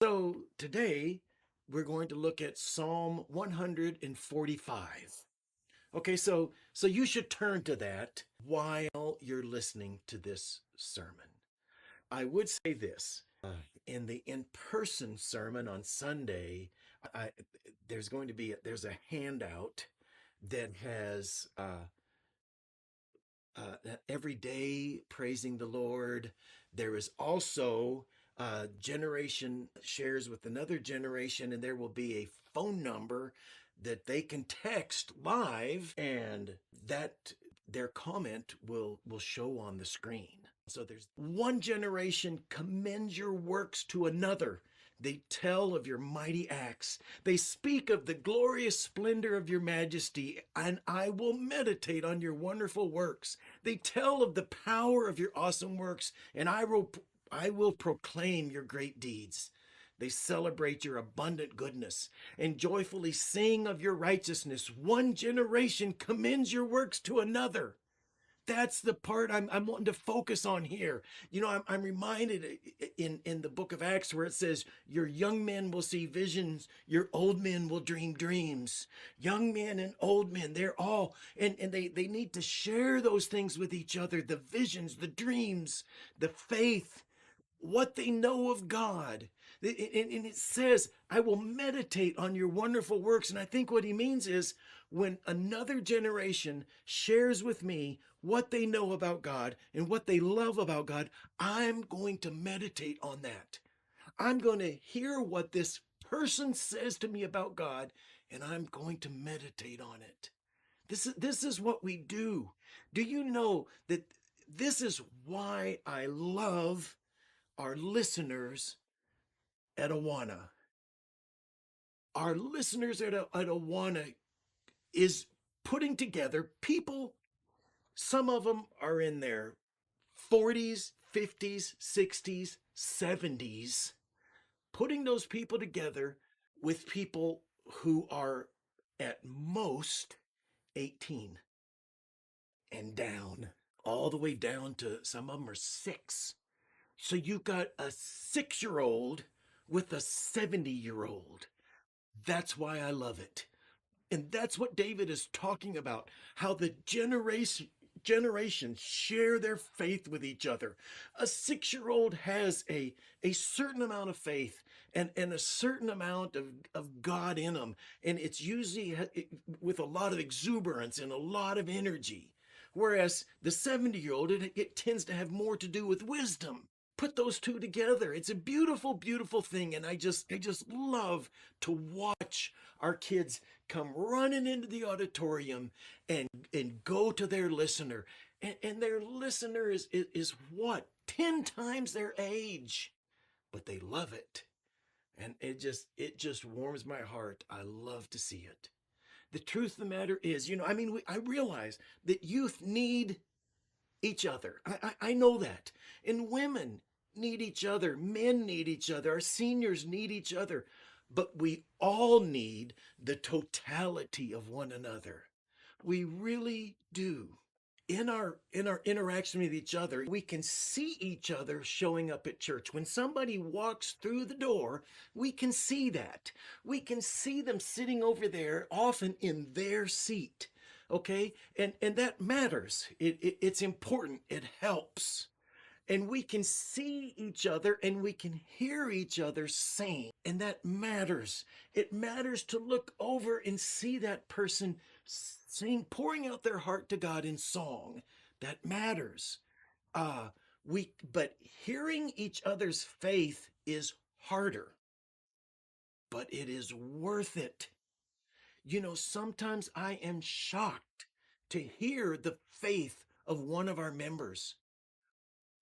So today we're going to look at Psalm 145. Okay, so you should turn to that while you're listening to this sermon. I would say this, in the in-person sermon on Sunday, I, there's a handout that has every day praising the Lord. There is also generation shares with another generation, and there will be a phone number that they can text live, and that their comment will show on the screen. So there's one generation commends your works to another. They tell of your mighty acts. They speak of the glorious splendor of your majesty, and I will meditate on your wonderful works. They tell of the power of your awesome works, and I will proclaim your great deeds. They celebrate your abundant goodness and joyfully sing of your righteousness. One generation commends your works to another. That's the part I'm wanting to focus on here. You know, I'm reminded in the book of Acts where it says, your young men will see visions, your old men will dream dreams. Young men and old men, they're all, and they need to share those things with each other, the visions, the dreams, the faith, what they know of God. And it says, I will meditate on your wonderful works. And I think what he means is when another generation shares with me what they know about God and what they love about God, I'm going to meditate on that. I'm going to hear what this person says to me about God, and I'm going to meditate on it. This is what we do. Do you know that this is why I love our listeners at AWANA? Our listeners at AWANA is putting together people. Some of them are in their 40s, 50s, 60s, 70s, putting those people together with people who are at most 18 and down, all the way down to some of them are 6. So you've got a 6-year-old with a 70-year-old. That's why I love it. And that's what David is talking about, how the generations share their faith with each other. A 6-year-old has a certain amount of faith and a certain amount of God in them. And it's usually with a lot of exuberance and a lot of energy. Whereas the 70-year-old, it tends to have more to do with wisdom. Put those two together. It's a beautiful, beautiful thing. And I just love to watch our kids come running into the auditorium and go to their listener. And their listener is what? 10 times their age. But they love it. And it just warms my heart. I love to see it. The truth of the matter is, I realize that youth need each other. I know that. And women need each other. Men need each other. Our seniors need each other. But we all need the totality of one another. We really do. In our interaction with each other, we can see each other showing up at church. When somebody walks through the door, we can see that. We can see them sitting over there, often in their seat. Okay? And that matters. It's important. It helps. And we can see each other and we can hear each other sing. And that matters. It matters to look over and see that person sing, pouring out their heart to God in song. That matters. But hearing each other's faith is harder. But it is worth it. Sometimes I am shocked to hear the faith of one of our members.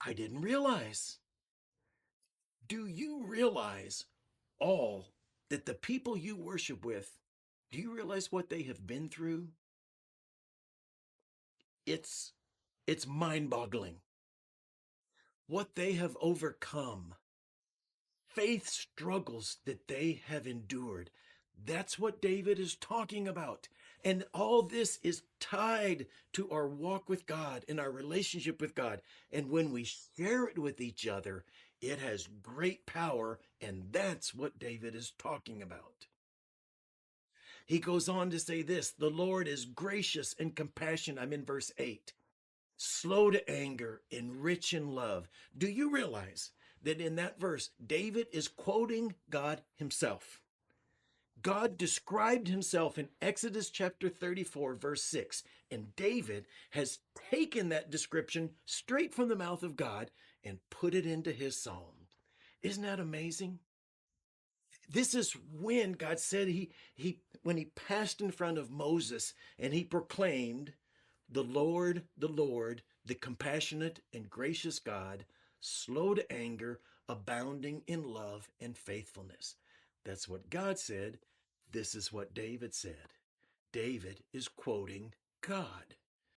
I didn't realize. Do you realize all that the people you worship with, do you realize what they have been through? It's mind-boggling. What they have overcome. Faith struggles that they have endured. That's what David is talking about. And all this is tied to our walk with God and our relationship with God. And when we share it with each other, It has great power, and that's what David is talking about. He goes on to say this: the Lord is gracious and compassionate. I'm in verse 8. Slow to anger and rich in love. Do you realize that in that verse, David is quoting God himself? God described himself in Exodus chapter 34, verse 6, and David has taken that description straight from the mouth of God and put it into his psalm. Isn't that amazing? This is when God said when he passed in front of Moses and he proclaimed, the Lord, the compassionate and gracious God, slow to anger, abounding in love and faithfulness. That's what God said. This is what David said. David is quoting God.